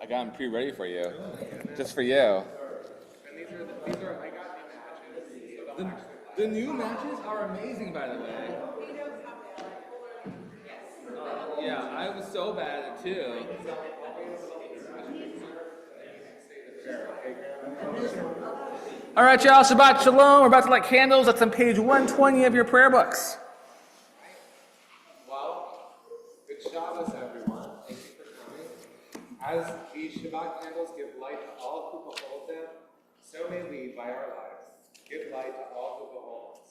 I got them pre-ready for you, just for you. And these are I got new matches. The new matches are amazing, by the way. Yeah, I was so bad at it too. All right, y'all, Shabbat Shalom. We're about to light candles. That's on page 120 of your prayer books. Well, good Shabbos, everyone. Thank you for coming. As these Shabbat candles give light to all who behold them, so may we, by our lives, give light to all who behold us.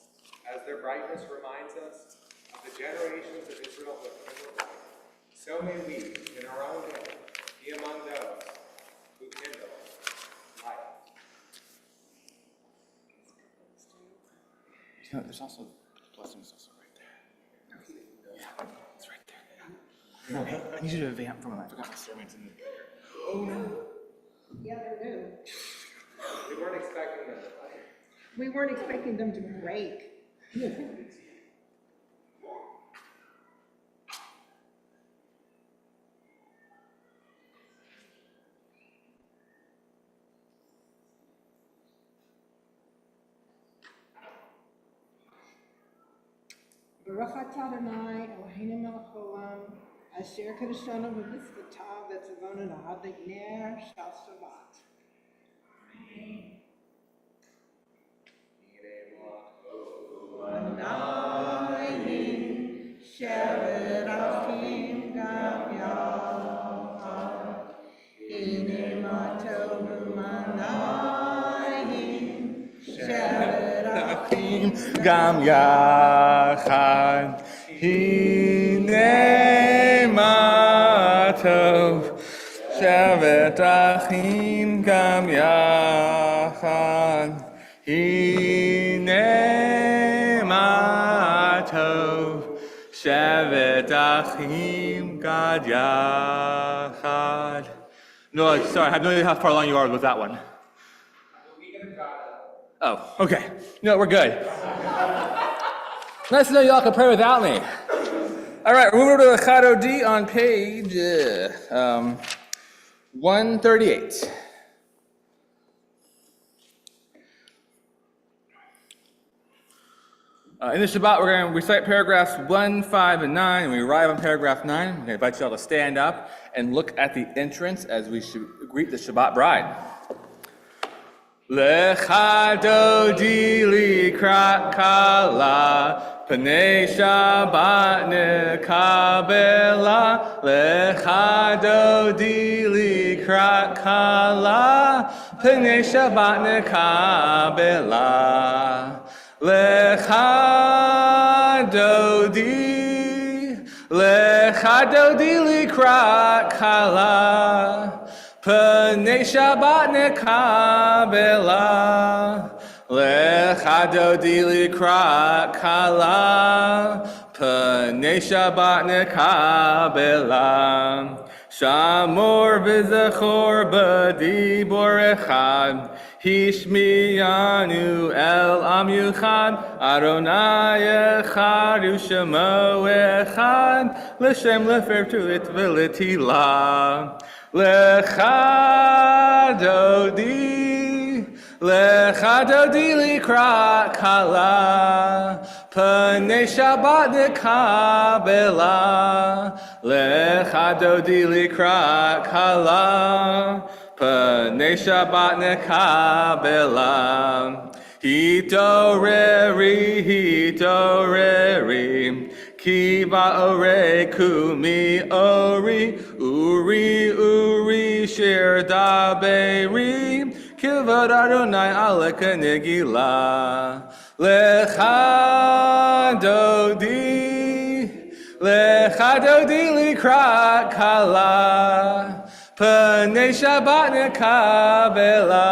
As their brightness reminds us of the generations of Israel who have kindled light, so may we, in our own day, be among those who kindle light. You know, there's also blessings also right there. Yeah, it's right there. Yeah. I need you to vamp from it. I forgot my sermons in the back. Oh no. Yeah, they're new. We weren't expecting them to play. We weren't expecting them to break. Baruch atah Adonai Eloheinu melech haolam, asher kadashanu b'mitzvotav v'tzivonu lahadlik ner shel Shabbat. Anayim shevet achim gam yachad, hine ma tov anayim shevet achim Gam yachad, hine ma tov, shevet achim gam yachad, hine ma tov, shevet achim gad yachad. No, sorry, I have no idea how far along you are with that one. Oh, okay. No, we're good. Nice to know y'all can pray without me. All right, we're moving over to Chado D on page 138. In the Shabbat, we're going to recite paragraphs 1, 5, and 9, and we arrive on paragraph 9. I'm going to invite y'all to stand up and look at the entrance as we greet the Shabbat bride. Lecha dodi likrat kala, Pnei Shabbat nekabela. Lecha dodi likrat kala, Pnei Shabbat nekabela. Lecha dodi likrat kala, Pnei Shabbat nekabela. Lecha dodi likrat kala, Pnei Shabbat nekabela. Shamor v'zachor b'dibor echad, Hishmiyanu el am yuchad, Adonai echad u'shemo echad, L'shem lefer tulit v'letila. Lecha dodi likrat kala, Pnei Shabbat nekabela. Lecha dodi likrat kala, Pnei Shabbat nekabela. Hitoreri, ki ba'ore kumi ori, uri shir daberi, kivod Adonai aleka negila. Lecha dodi likrat kala, Pnei Shabbat nekabela.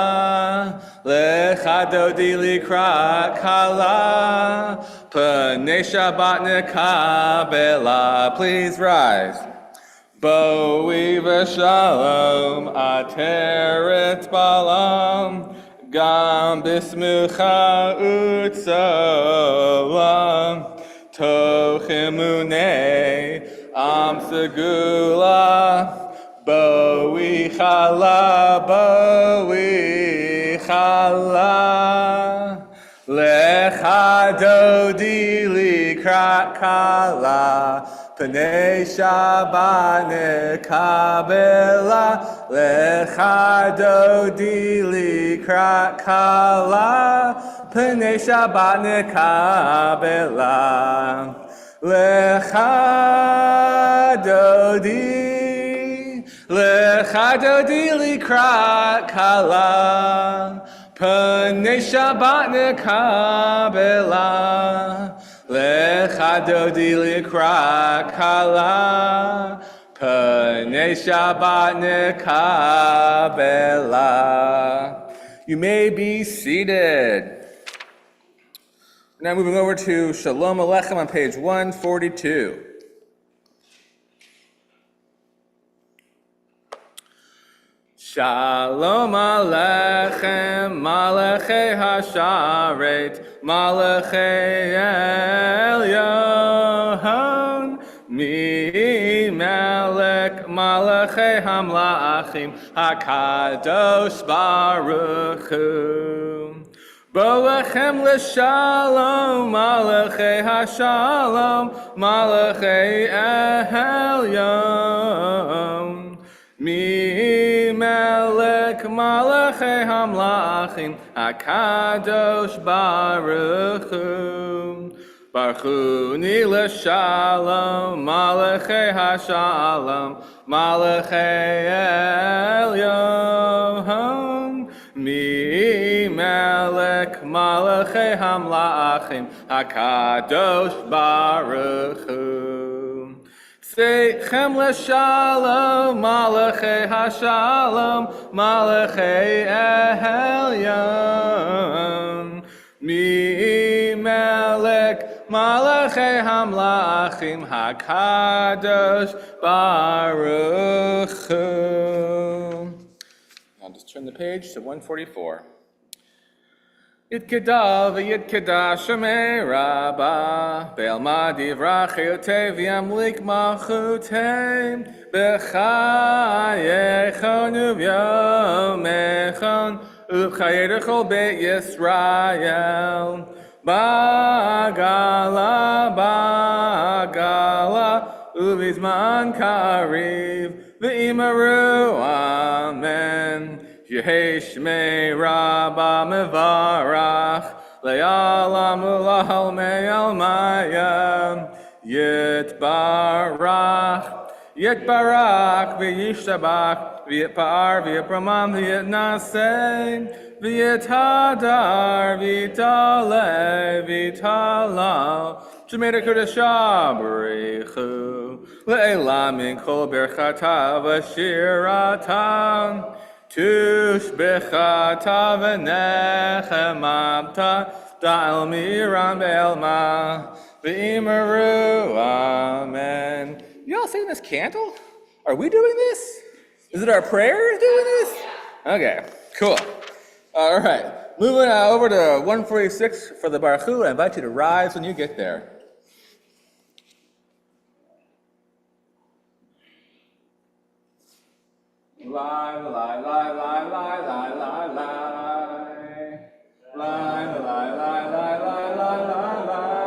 Lecha dodi likrat kala, Pnei Shabbat nekabela. Please rise. Boi v'shalom ateret balam, gam bismucha utzolam, toch emunei am segula, Boi chala, lecha dodi likrat kala, pnei Shabbat nekabela, lecha dodi likrat kala, pnei Shabbat nekabela, lecha dodi. Lecha dodi likrat kala, pnei Shabbat nekabela. Lecha dodi likrat kala, pnei Shabbat nekabela. You may be seated. Now moving over to Shalom Aleichem on page 142. Shalom Aleichem, Malachei Hasharet, Malachei Elyon, Mi Melech, Malachei Hamlachim, HaKadosh Baruch Hu. Bolechem l'shalom, Malachei Hashalom, Malachei Elyon. Mi melech malachei hamlachim, HaKadosh Baruch Hu. Baruch Hu ni l'shalom, malachei hashalom, malachei elyon. Mi melech malachei hamlachim, HaKadosh Baruch Hu. Seichem l'shalom, malachei hashalom, malachei elyon. Mi melech malachei hamlachim, HaKadosh Baruch Hu. I'll just turn the page to 144. Yitkeda v'yitkeda shemei rabba, be'alma divrach yotev yamlik malchuteim, b'chayechon u'vyomechon, u'chayei d'chol beit Yisrael. Bagala, u'vizman kariv, v'imaru amen. Yehei shmei rabba mevarach, le'alam ulahal me'almaya, yitbarach v'yishtabach, v'yitpar v'yitramam v'yitnaseh, v'yithadar v'yitale v'yitalal, shemei d'kodesha b'reichu, le'elam min kol berchata v'shirata. Tushbechata v'nechemamta da'al miram be'elma v'imaru amen. Y'all singing this cantal? Are we doing this? Is it our prayers doing this? Okay, cool. All right, moving over to 146 for the Baruch Hu. I invite you to rise when you get there. Lie, lie, lie, lie, lie, lie, lie, lie. Lie, lie, lie, lie, lie, lie, lie, lie.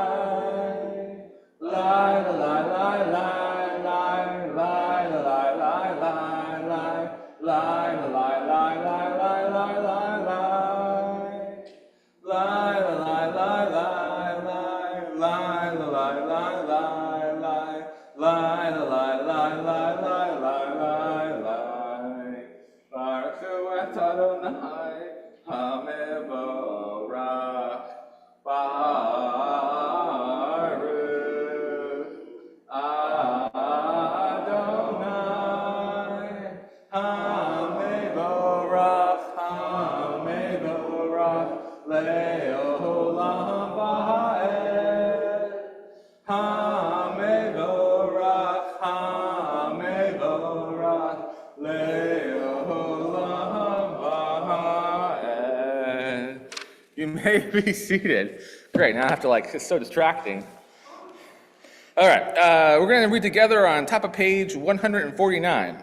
Lie, lie, lie, lie, lie, lie, lie, lie, lie, lie. Lie, lie, lie, lie, lie, lie, lie, lie. Lie, lie, lie, lie, lie, lie, lie, lie, lie, lie. Lie, lie, lie, lie, lie, lie, lie. Baruch Hu et Adonai hamevorach. Baruch Adonai hamevorach, hamevorach le'olam va'ed. Hamevorach, hamevorach le'olam va'ed. You may be seated. Great, now I have to it's so distracting. All right, we're going to read together on top of page 149.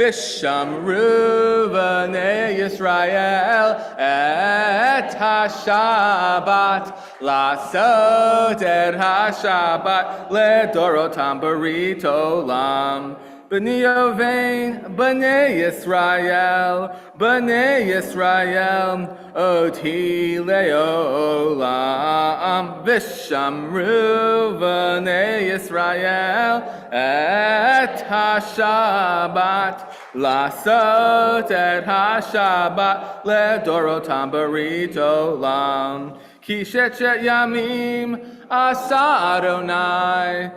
Vishamru b'nei Yisrael et ha-Shabbat Lasot et ha-Shabbat ledorotam barit olam B'nei Yovein, B'nei Yisrael, Oti le'olam, Vishamru B'nei Yisrael, et ha-Shabbat, Lasot et ha-Shabbat, ledorotam barit olam. Ki shechet yamim, asa Adonai,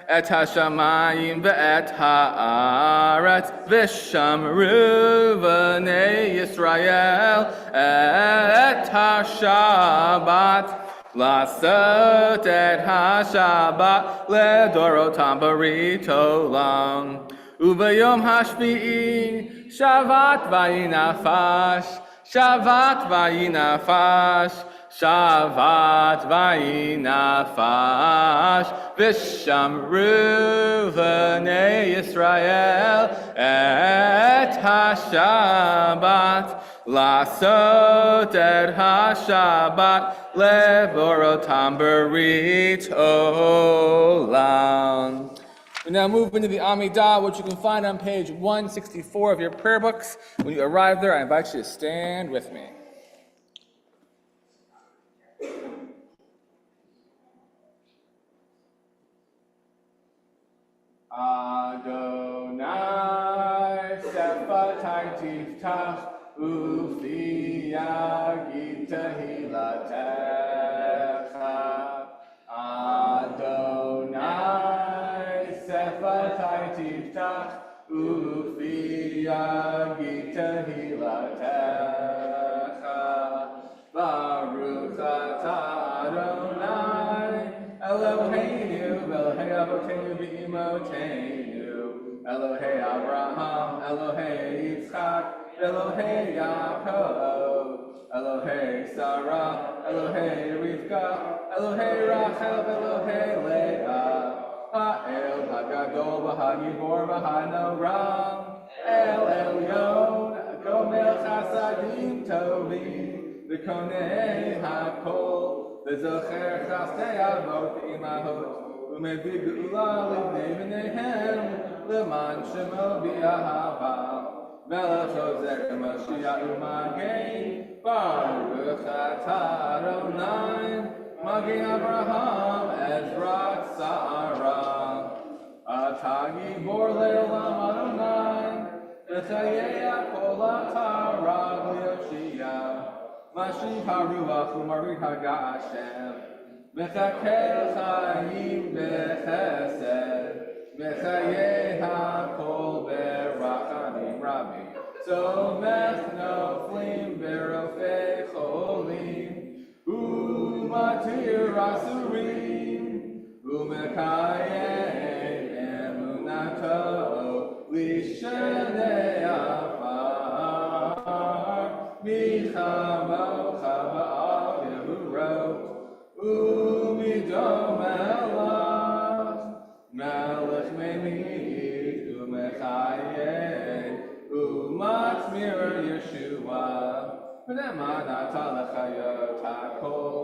et hashamayim ve'et haaretz, v'shamru b'nei Yisrael, et ha-Shabbat, lasot et ha-Shabbat, ledorotam barit olam. Ubayom hashvi'i, shavat vayinafash, Shavat vayinafash, Vishamru v'nei Yisrael, et ha-Shabbat, lasot et ha-Shabbat, levorotam barit olam. We now move into the Amidah, which you can find on page 164 of your prayer books. When you arrive there, I invite you to stand with me. Adonai sefatai tiftach ufi yagid tehilatecha. Adonai sefatai tiftach ufi yagid tehilatecha. Baruch atah Adonai Eloheinu Elohei Avotenu v'Imotenu Elohei Abraham Elohei Yitzchak Elohei Yaakov Elohei Sarah Elohei Rivka Elohei Rachel Elohei Leah Ha'el Hagadol v'Hagibor v'Hanoram El Elyon Gomel Chasadim Tovim V'Konei HaKol V'Zocher Chasdei Avot Imahot U'Mevig Geula Livnei B'neihem L'man Shemo B'Ahava Melech Ozer Mashiach U'Magen Baruch Atah Adonai Magen Abraham Ezrat Sarah Atah Gibor Le'olam Adonai V'Chayei Kol Atah L'Yoshia Mashiach haruach u'marit haga Hashem Mechakel chayim b'chesed Mechayei hakol b'rachamim rabim Tzomech noflim b'rofei cholim U'matir asurim U'mekayem emunato Lishenei afar Michamocha ba'al Yehurot U'midom elach Melech memid U'mechayed U'matmir Yeshua V'ne'man atah l'chayot hakol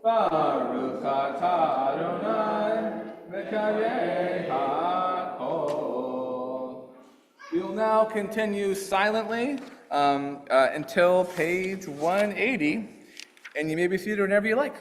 Baruch atah Adonai V'kayeh hakol. We will now continue silently until page 180, and you may be seated whenever you like.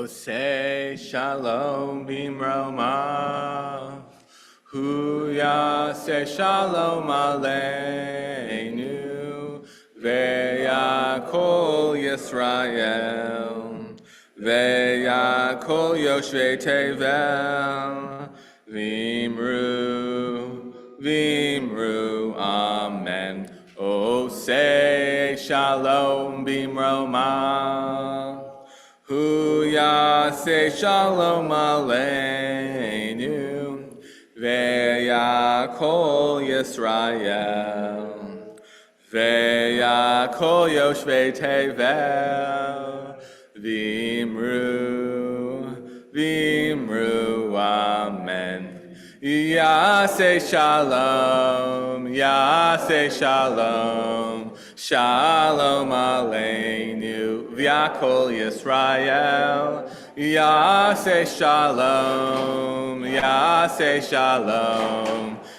Oseh shalom bimromav, hu yaseh shalom aleinu, ve'yakol Yisrael, ve'yakol yoshvei tevel, v'imru, amen. Oseh shalom bimromav, hu yaseh shalom aleinu, ve'yakol Yisrael, ve'yakol yoshvei tevel, v'imru, amen. Yaseh shalom, shalom aleinu, v'yakol Yisrael. Yaseh shalom,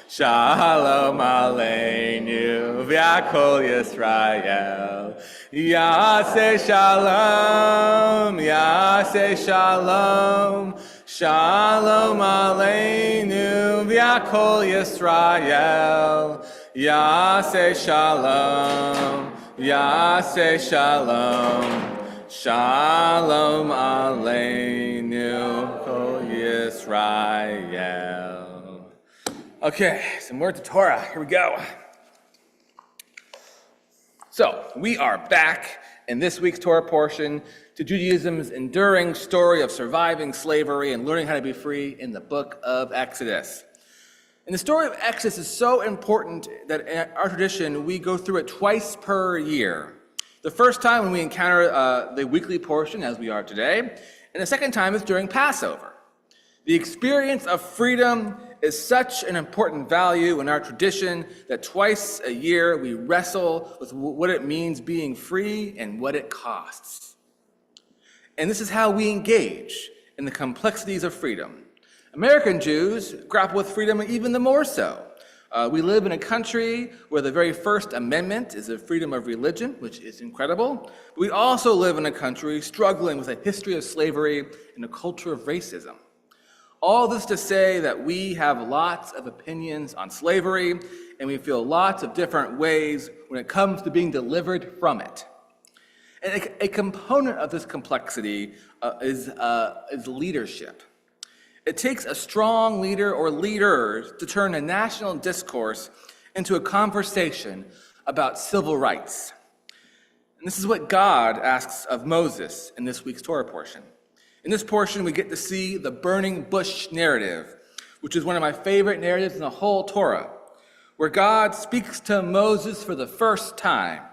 shalom aleinu, v'yakol Yisrael. Yaseh shalom, shalom aleinu, v'yakol Yisrael. Yaseh shalom, shalom aleinu, kol Yisrael. Okay, some words of Torah. Here we go. So, we are back in this week's Torah portion to Judaism's enduring story of surviving slavery and learning how to be free in the book of Exodus. And the story of Exodus is so important that in our tradition, we go through it twice per year. The first time when we encounter the weekly portion, as we are today, and the second time is during Passover. The experience of freedom is such an important value in our tradition that twice a year we wrestle with what it means being free and what it costs. And this is how we engage in the complexities of freedom. American Jews grapple with freedom even the more so. We live in a country where the very First Amendment is the freedom of religion, which is incredible. But we also live in a country struggling with a history of slavery and a culture of racism. All this to say that we have lots of opinions on slavery, and we feel lots of different ways when it comes to being delivered from it. And a component of this complexity is leadership. It takes a strong leader or leaders to turn a national discourse into a conversation about civil rights. And this is what God asks of Moses in this week's Torah portion. In this portion, we get to see the burning bush narrative, which is one of my favorite narratives in the whole Torah, where God speaks to Moses for the first time.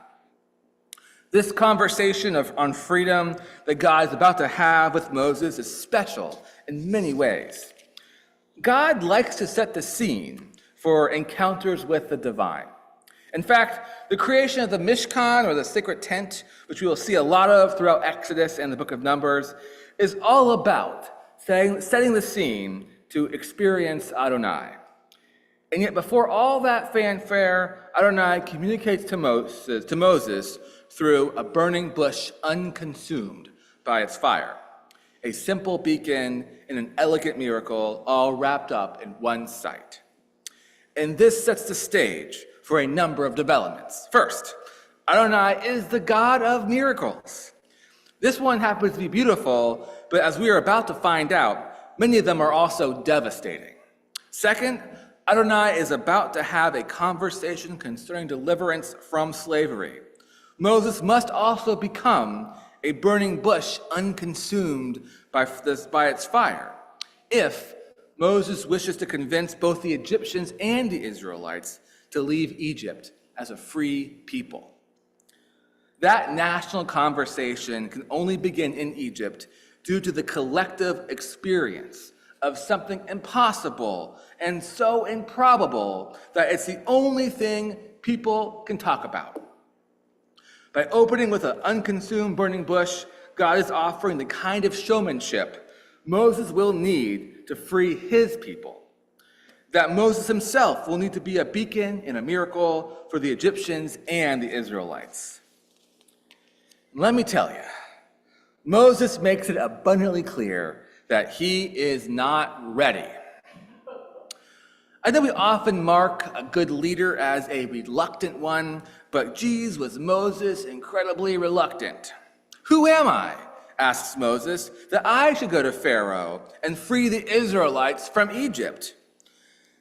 This conversation on freedom that God is about to have with Moses is special in many ways. God likes to set the scene for encounters with the divine. In fact, the creation of the Mishkan, or the sacred tent, which we will see a lot of throughout Exodus and the book of Numbers, is all about setting the scene to experience Adonai. And yet before all that fanfare, Adonai communicates to Moses through a burning bush unconsumed by its fire. A simple beacon and an elegant miracle all wrapped up in one sight. And this sets the stage for a number of developments. First, Adonai is the God of miracles. This one happens to be beautiful, but as we are about to find out, many of them are also devastating. Second, Adonai is about to have a conversation concerning deliverance from slavery. Moses must also become a burning bush unconsumed by its fire, if Moses wishes to convince both the Egyptians and the Israelites to leave Egypt as a free people. That national conversation can only begin in Egypt due to the collective experience of something impossible and so improbable that it's the only thing people can talk about. By opening with an unconsumed burning bush, God is offering the kind of showmanship Moses will need to free his people. That Moses himself will need to be a beacon and a miracle for the Egyptians and the Israelites. Let me tell you, Moses makes it abundantly clear that he is not ready. I know we often mark a good leader as a reluctant one, but geez, was Moses incredibly reluctant. Who am I, asks Moses, that I should go to Pharaoh and free the Israelites from Egypt?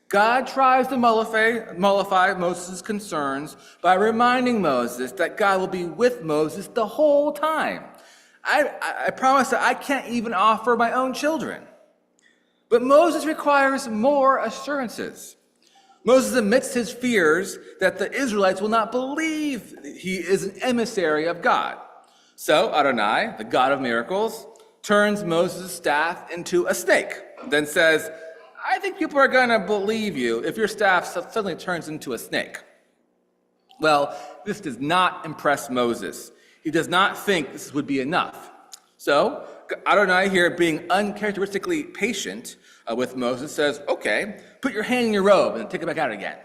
God tries to mollify Moses' concerns by reminding Moses that God will be with Moses the whole time. I promise that I can't even offer my own children. But Moses requires more assurances. Moses admits his fears that the Israelites will not believe he is an emissary of God. So Adonai, the God of miracles, turns Moses' staff into a snake, then says, I think people are going to believe you if your staff suddenly turns into a snake. Well, this does not impress Moses. He does not think this would be enough. So Adonai here, being uncharacteristically patient with Moses, says, okay, put your hand in your robe and take it back out again.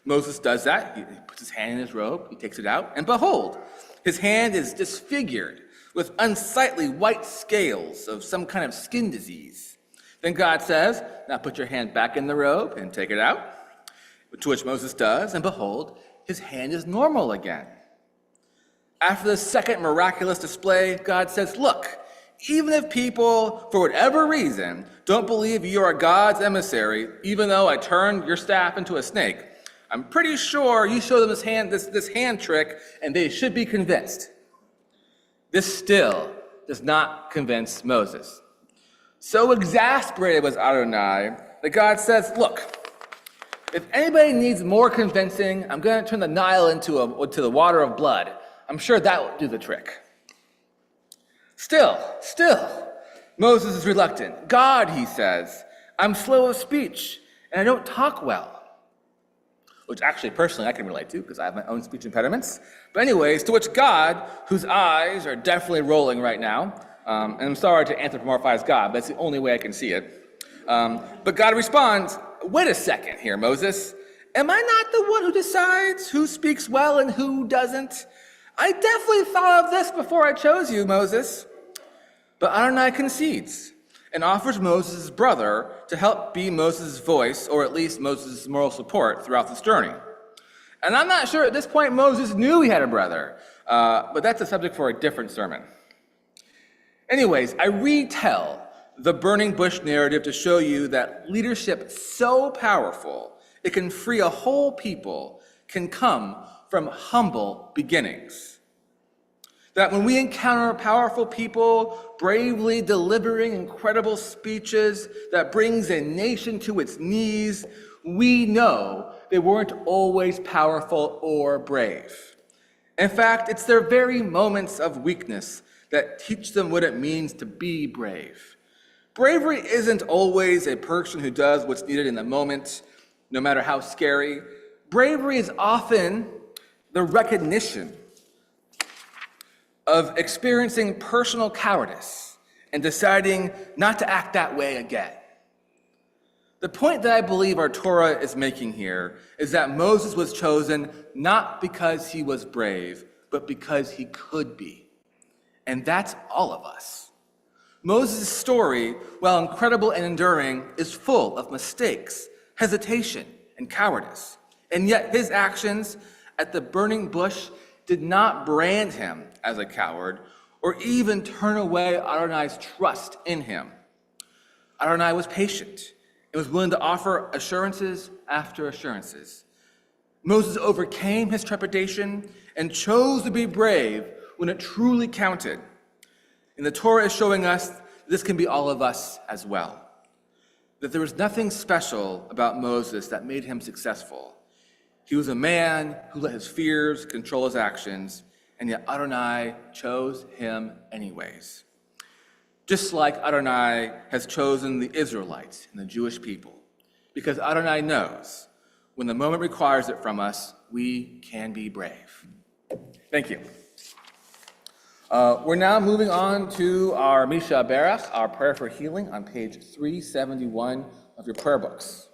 Moses does that. He puts his hand in his robe, he takes it out, and behold, his hand is disfigured with unsightly white scales of some kind of skin disease. Then God says, now put your hand back in the robe and take it out, to which Moses does, and behold, his hand is normal again. After the second miraculous display, God says, look, even if people, for whatever reason, don't believe you are God's emissary, even though I turned your staff into a snake, I'm pretty sure you show them this hand trick, and they should be convinced. This still does not convince Moses. So exasperated was Adonai that God says, look, if anybody needs more convincing, I'm going to turn the Nile into the water of blood. I'm sure that will do the trick. Still, Moses is reluctant. God, he says, I'm slow of speech, and I don't talk well. Which actually, personally, I can relate to, because I have my own speech impediments. But anyways, to which God, whose eyes are definitely rolling right now, and I'm sorry to anthropomorphize God, but that's the only way I can see it. But God responds, wait a second here, Moses. Am I not the one who decides who speaks well and who doesn't? I definitely thought of this before I chose you, Moses. But Adonai concedes and offers Moses' brother to help be Moses' voice, or at least Moses' moral support throughout this journey. And I'm not sure at this point Moses knew he had a brother, but that's a subject for a different sermon. Anyways, I retell the burning bush narrative to show you that leadership so powerful it can free a whole people can come from humble beginnings. That when we encounter powerful people bravely delivering incredible speeches that brings a nation to its knees, we know they weren't always powerful or brave. In fact, it's their very moments of weakness that teach them what it means to be brave. Bravery isn't always a person who does what's needed in the moment, no matter how scary. Bravery is often the recognition of experiencing personal cowardice and deciding not to act that way again. The point that I believe our Torah is making here is that Moses was chosen not because he was brave, but because he could be. And that's all of us. Moses' story, while incredible and enduring, is full of mistakes, hesitation, and cowardice. And yet his actions at the burning bush did not brand him as a coward or even turn away Adonai's trust in him. Adonai was patient and was willing to offer assurances after assurances. Moses overcame his trepidation and chose to be brave when it truly counted. And the Torah is showing us this can be all of us as well. That there was nothing special about Moses that made him successful. He was a man who let his fears control his actions, and yet Adonai chose him anyways. Just like Adonai has chosen the Israelites and the Jewish people, because Adonai knows when the moment requires it from us, we can be brave. Thank you. We're now moving on to our Misha Berach, our prayer for healing, on page 371 of your prayer books.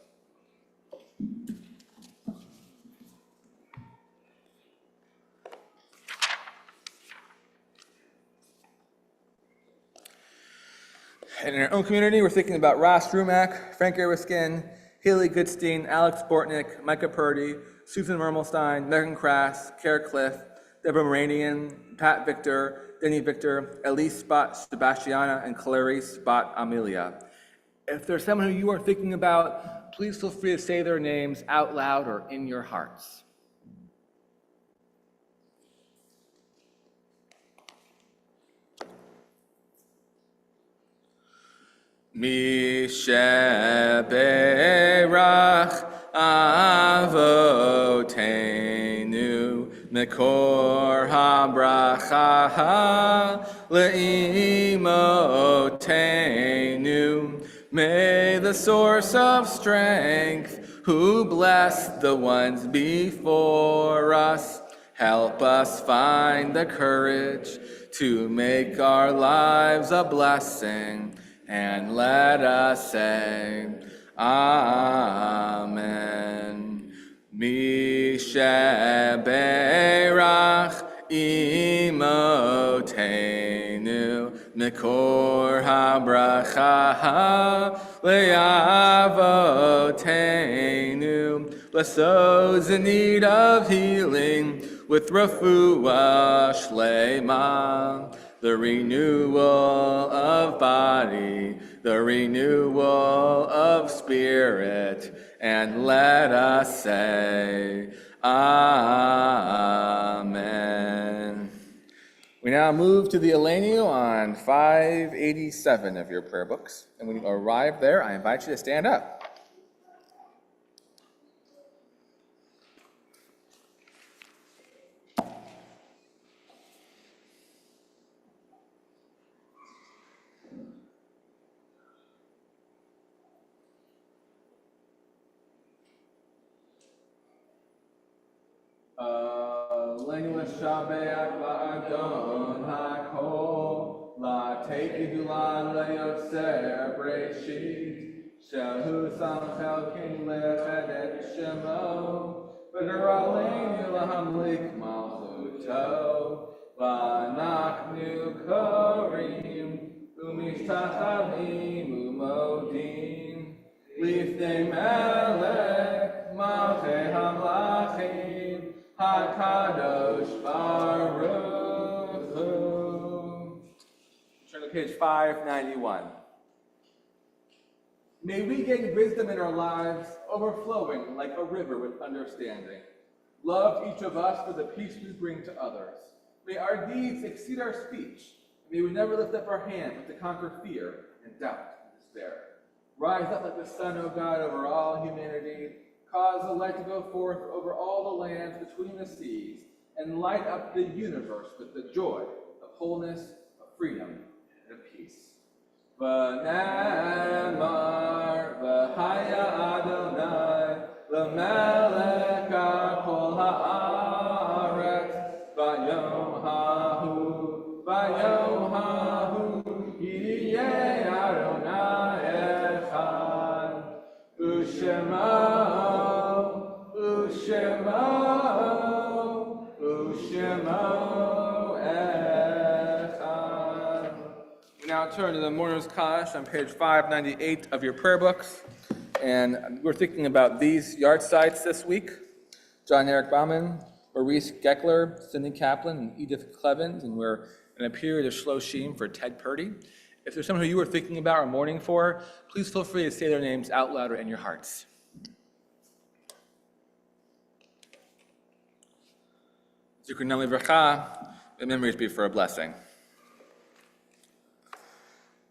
And in our own community, we're thinking about Ross Rumack, Frank Erwiskin, Haley Goodstein, Alex Bortnick, Micah Purdy, Susan Mermelstein, Megan Crass, Kara Cliff, Deborah Moranian, Pat Victor, Denny Victor, Elise Spot Sebastiana, and Clarice Spot Amelia. If there's someone who you are thinking about, please feel free to say their names out loud or in your hearts. Mi sheberach avotenu mekor habracha leimotenu. May the source of strength, who blessed the ones before us, help us find the courage to make our lives a blessing. And let us say, Amen. Mi sheberach imotenu mikor habracha le'avotenu. Bless those in need of healing with refuah shlema, the renewal of body, the renewal of spirit, and let us say, Amen. We now move to the Elenu on 587 of your prayer books. And when you arrive there, I invite you to stand up. Elenu Shabeach La'adon HaKol La'tekidu La'yotzer Breshit Shehu Samchel King Lechedet Shemot V'garalenu Lahamlik Malchuto V'anachnu Korim Umishtachavim Umodim Lifnei Melech Malchei Hamlachim HaKadosh Baruch Hu. Turn to page 591. May we gain wisdom in our lives, overflowing like a river with understanding. Love each of us for the peace we bring to others. May our deeds exceed our speech. May we never lift up our hands to conquer fear and doubt and despair. Rise up like the sun, O God, over all humanity. Cause the light to go forth over all the lands between the seas, and light up the universe with the joy of wholeness, of freedom, and of peace. V'namar v'haya Adonai l'melech kol haaretz v'yom hahu yiyeh Adonai echad u'shema Ushemo echad. We now turn to the Mourner's Kaddish on page 598 of your prayer books. And we're thinking about these yard sites this week. John Eric Bauman, Maurice Geckler, Cindy Kaplan, and Edith Clevens. And we're in a period of Shloshim for Ted Purdy. If there's someone who you were thinking about or mourning for, please feel free to say their names out loud or in your hearts. Zikronam livracha, the memories be for a blessing.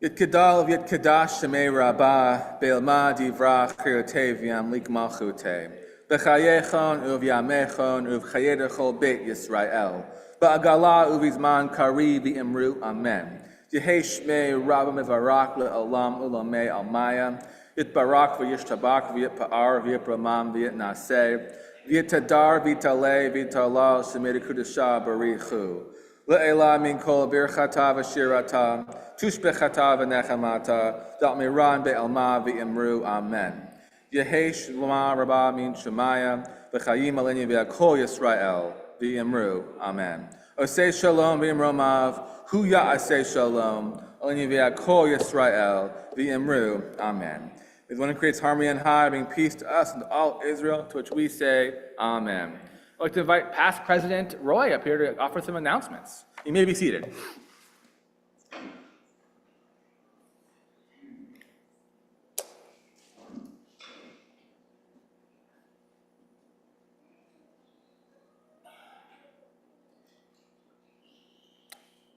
Yit kedal v'yit kedash shemei rabbah, be'elma divrach chirotei v'yamlik malchutei, v'chayechon u'v'yamechon u'v'chayedechol beit Yisrael, v'agala u'v'zman kari v'imru amen. Yehei shmei rabba mevarak le'olam u'lamei almaya, yit barak v'yishtabak v'yit pa'ar v'yit ramam v'yit naseh, V'yitadar v'yitaleh v'yitalal shemei kudusha barichu. Le'ela min kol birchata v'shirata, tushbechata v'nechamata, da'al miran be'alma v'imru amen. Yehei shloma rabba min shemaya, v'chayim aleni v'akol Yisrael, v'imru amen. Osei shalom v'imromav, hu ya'asei shalom, Only via Kol Yisrael, v'imru, Amen. May the one who creates harmony on high, bring peace to us and to all Israel, to which we say, Amen. I'd like to invite past President Roy up here to offer some announcements. You may be seated.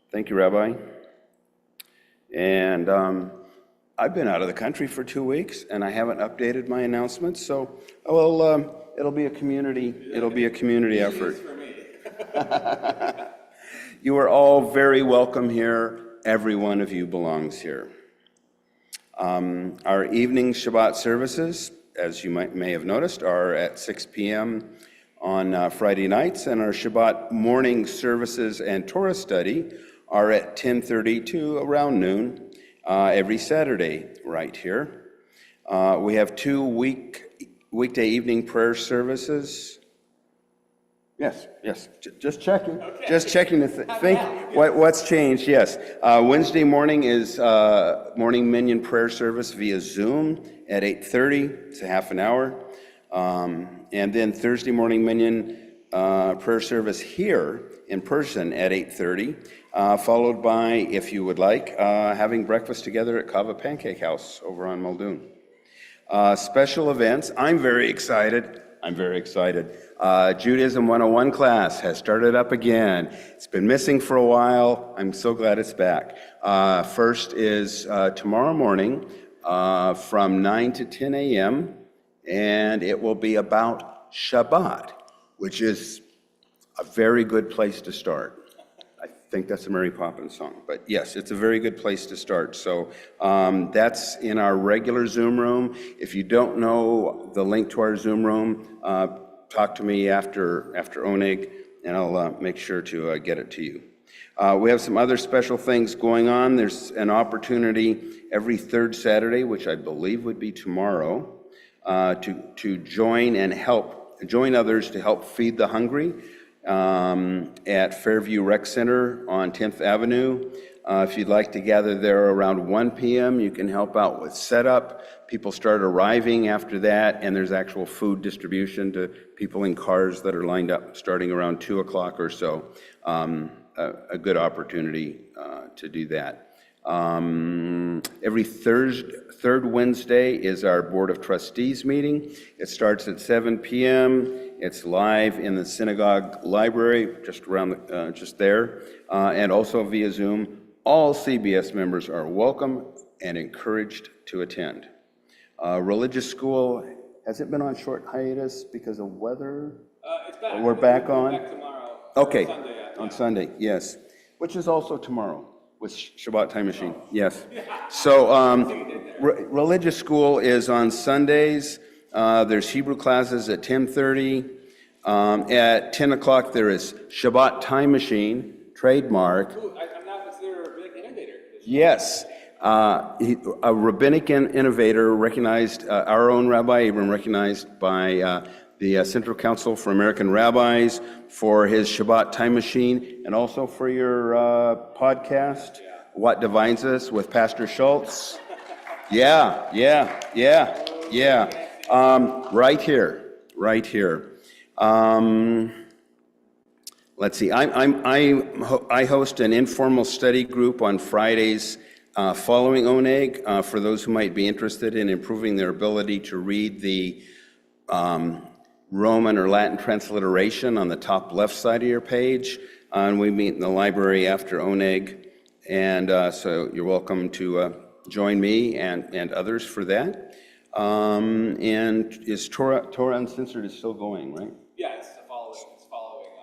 Thank you, Rabbi. And I've been out of the country for 2 weeks, and I haven't updated my announcements, so it'll be a community effort. You are all very welcome here. Every one of you belongs here. Our evening Shabbat services, as you may have noticed, are at 6 p.m. on Friday nights, and our Shabbat morning services and Torah study are at 10:30 to around noon every Saturday right here. We have 2 weekday evening prayer services. Yes, just checking. Okay. Just checking to think what's changed. Yes, Wednesday morning is morning minyan prayer service via Zoom at 8:30. It's a half an hour. And then Thursday morning minyan prayer service here in person at 8:30, followed by, if you would like, having breakfast together at Kava Pancake House over on Muldoon. Special events. I'm very excited. Judaism 101 class has started up again. It's been missing for a while. I'm so glad it's back. First is tomorrow morning from 9 to 10 a.m., and it will be about Shabbat, which is a very good place to start. I think that's a Mary Poppins song, but yes, it's a very good place to start. So that's in our regular Zoom room. If you don't know the link to our Zoom room, talk to me after Oneg, and I'll make sure to get it to you. We have some other special things going on. There's an opportunity every third Saturday, which I believe would be tomorrow, to join others to help feed the hungry at Fairview Rec Center on 10th Avenue. If you'd like to gather there around 1 p.m., you can help out with setup. People start arriving after that, and there's actual food distribution to people in cars that are lined up starting around 2 o'clock or so. A good opportunity to do that. Every third Wednesday is our Board of Trustees meeting. It starts at 7 p.m. It's live in the synagogue library, just there, and also via Zoom. All CBS members are welcome and encouraged to attend. Religious school, has it been on short hiatus because of weather? It's back. We're back on? Back tomorrow. Okay, Sunday, on Sunday, yes. Which is also tomorrow with Shabbat Time Machine, yes. So religious school is on Sundays. There's Hebrew classes at 10:30. At 10 o'clock, there is Shabbat Time Machine, trademark. Ooh, I'm now considered a rabbinic innovator. Yes, a rabbinic innovator recognized, our own Rabbi Abram recognized by the Central Council for American Rabbis for his Shabbat Time Machine, and also for your podcast, What Divides Us with Pastor Schultz. Yeah. Right here. Let's see. I host an informal study group on Fridays following Oneg for those who might be interested in improving their ability to read the Roman or Latin transliteration on the top left side of your page. And we meet in the library after Oneg, and so you're welcome to join me and others for that. And is Torah Uncensored is still going, right? Yeah, it's following.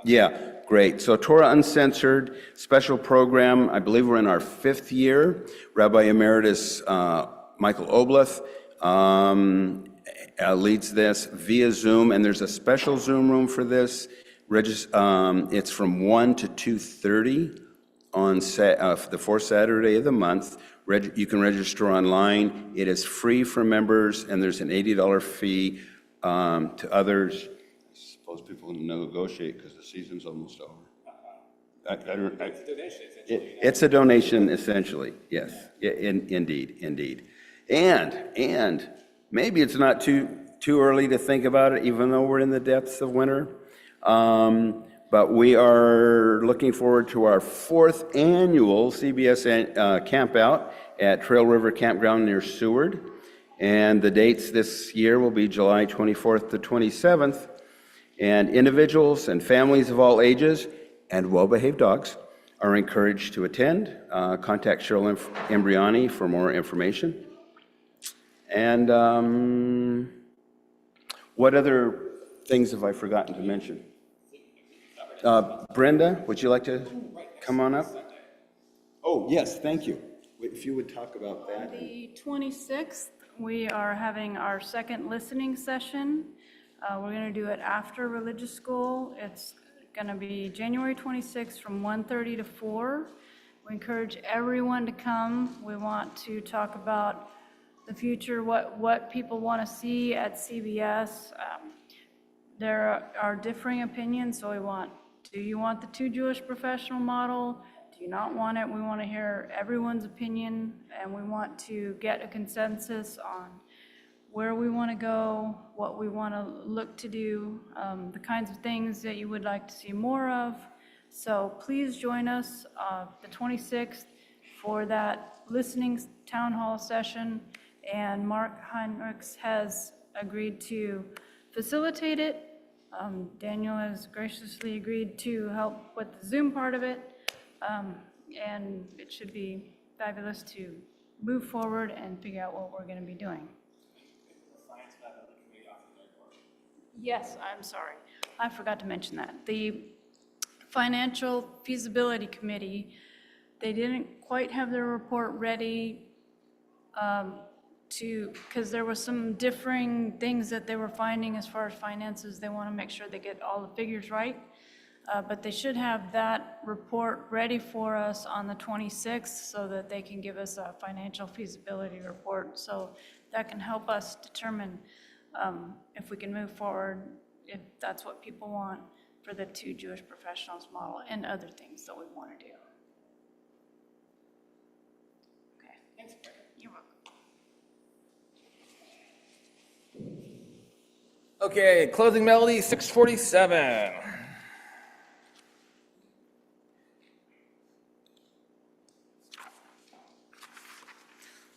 Yeah, great. So Torah Uncensored, special program. I believe we're in our 5th year. Rabbi Emeritus Michael Obleth leads this via Zoom, and there's a special Zoom room for this. It's from 1 to 2:30 on the fourth Saturday of the month. You can register online. It is free for members, and there's an $80 fee to others. I suppose people can negotiate because the season's almost over. It's a donation, essentially, yes. Indeed. And maybe it's not too early to think about it, even though we're in the depths of winter. But we are looking forward to our 4th annual CBS camp out at Trail River Campground near Seward. And the dates this year will be July 24th to 27th. And individuals and families of all ages and well-behaved dogs are encouraged to attend. Contact Cheryl Embriani for more information. And what other things have I forgotten to mention? Brenda, would you like to come on up? Oh, yes, thank you. If you would talk about that. The 26th, we are having our second listening session. We're going to do it after religious school. It's going to be January 26th from 1:30 to 4. We encourage everyone to come. We want to talk about the future, what people want to see at CBS. There are differing opinions, so do you want the 2 Jewish professional model? Do you not want it? We want to hear everyone's opinion, and we want to get a consensus on where we want to go, what we want to look to do, the kinds of things that you would like to see more of. So please join us the 26th for that listening town hall session, and Mark Heinrichs has agreed to facilitate it. Daniel has graciously agreed to help with the Zoom part of it, and it should be fabulous to move forward and figure out what we're going to be doing. Yes, I'm sorry. I forgot to mention that. The Financial Feasibility Committee, they didn't quite have their report ready because there were some differing things that they were finding as far as finances. They want to make sure they get all the figures right. But they should have that report ready for us on the 26th so that they can give us a financial feasibility report. So that can help us determine if we can move forward, if that's what people want for the 2 Jewish professionals model and other things that we want to do. Okay, thanks, Brenda. You're welcome. Okay, closing melody, 647.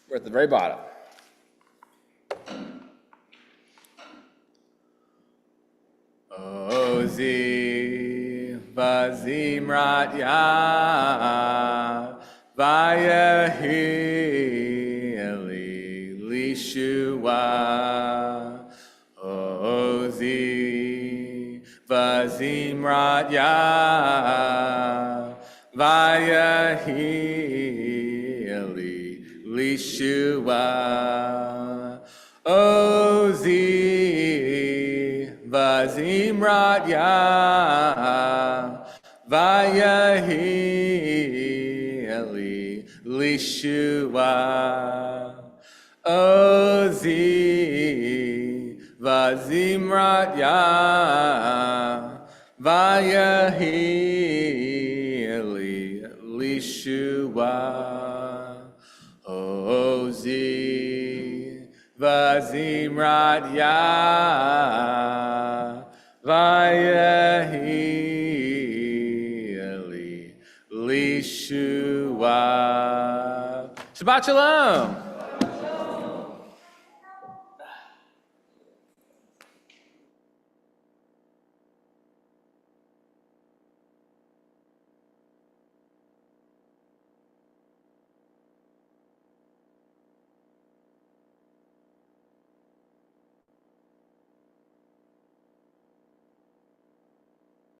We're at the very bottom. Ozi vazimrat ya vayehi eli lishua. Ozi vazimrat ya vayehi eli lishua. Ozi vazimrat ya vayehi eli lishua. Ozi vazimrat ya vayehi eli lishua. Ozi vazimrat ya vayehi eli lishua. Shabbat shalom.